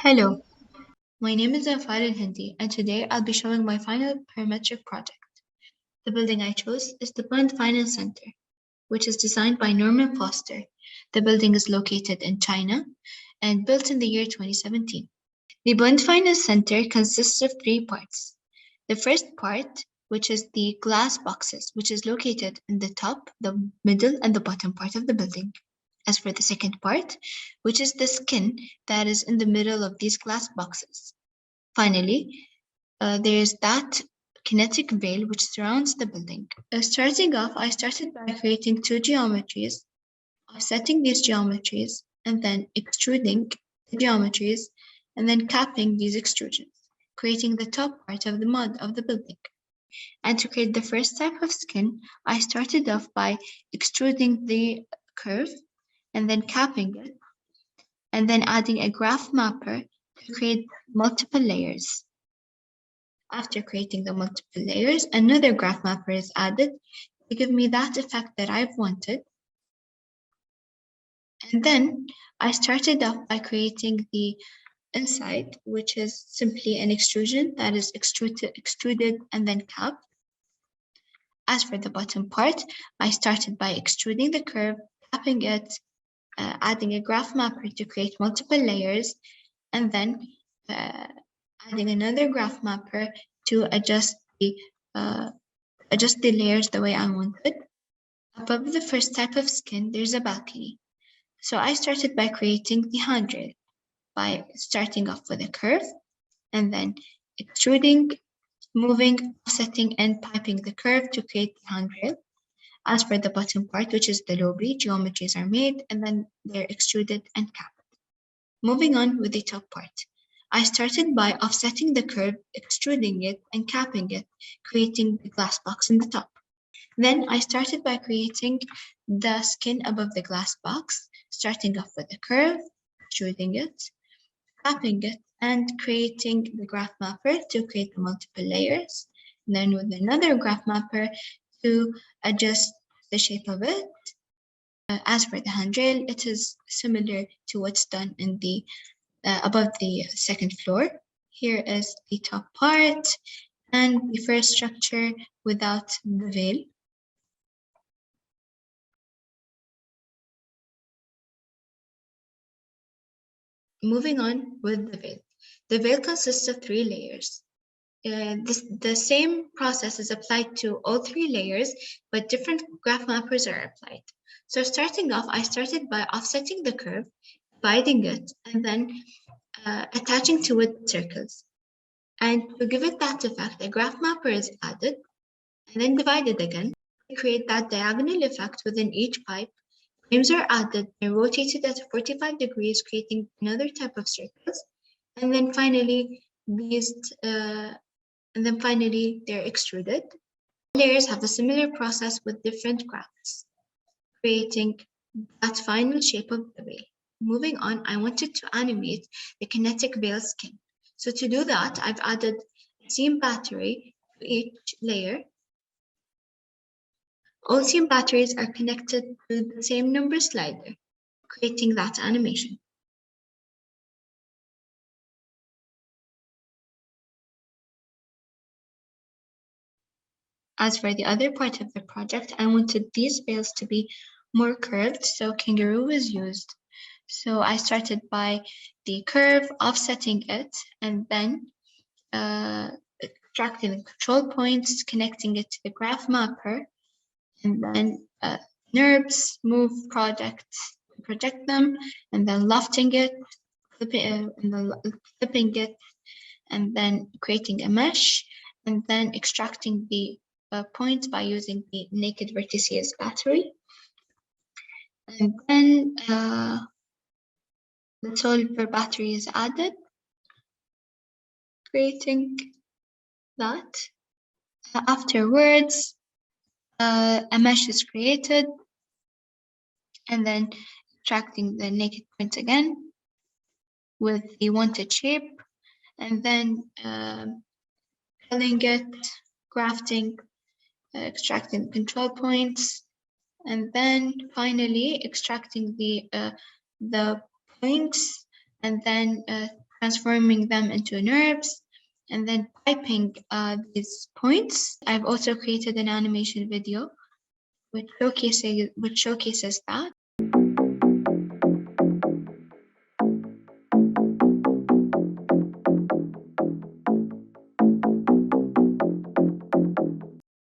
Hello, my name is Anfal AlHendi, and today I'll be showing my final parametric project. The building I chose is the Bund Finance Center, which is designed by Norman Foster. The building is located in China and built in the year 2017. The Bund Finance Center consists of three parts. The first part, which is the glass boxes, which is located in the top, the middle, and the bottom part of the building. As for the second part, which is the skin that is in the middle of these glass boxes. Finally, there's that kinetic veil which surrounds the building. Starting off, I started by creating two geometries, offsetting these geometries, and then extruding the geometries, and then capping these extrusions, creating the top part of the mud of the building. And to create the first type of skin, I started off by extruding the curve, and then capping it, and then adding a graph mapper to create multiple layers. After creating the multiple layers, another graph mapper is added to give me that effect that I've wanted. And then I started off by creating the inside, which is simply an extrusion that is extruded and then capped. As for the bottom part, I started by extruding the curve, capping it, adding a graph mapper to create multiple layers, and then adding another graph mapper to adjust the layers the way I wanted. Above the first type of skin, there's a balcony. So I started by creating the handrail by starting off with a curve and then extruding, moving, offsetting, and piping the curve to create the handrail. As for the bottom part, which is the lobby, geometries are made and then they're extruded and capped. Moving on with the top part. I started by offsetting the curve, extruding it, and capping it, creating the glass box in the top. Then I started by creating the skin above the glass box, starting off with a curve, extruding it, capping it, and creating the graph mapper to create the multiple layers. And then with another graph mapper to adjust the shape of it. As for the handrail, it is similar to what's done in the above the second floor. Here is the top part and the first structure without the veil. Moving on with the veil. The veil consists of three layers. The same process is applied to all three layers, but different graph mappers are applied. So starting off, I started by offsetting the curve, dividing it, and then attaching to it circles. And to give it that effect, a graph mapper is added and then divided again to create that diagonal effect within each pipe. Frames are added and rotated at 45 degrees, creating another type of circles. And then finally, they're extruded. Layers have a similar process with different graphs, creating that final shape of the veil. Moving on, I wanted to animate the kinetic veil skin. So to do that, I've added a seam battery to each layer. All seam batteries are connected to the same number slider, creating that animation. As for the other part of the project, I wanted these veils to be more curved, so kangaroo was used. So I started by the curve, offsetting it, and then extracting the control points, connecting it to the graph mapper, and then NURBS, move project them, and then lofting it, flipping it, and then creating a mesh, and then extracting the points by using the naked vertices battery. And then the solver battery is added, creating that. Afterwards, a mesh is created, and then extracting the naked points again with the wanted shape, and then filling it, grafting, extracting the control points, and then finally extracting the points, and then transforming them into nerves, and then typing these points. I've also created an animation video which showcases that.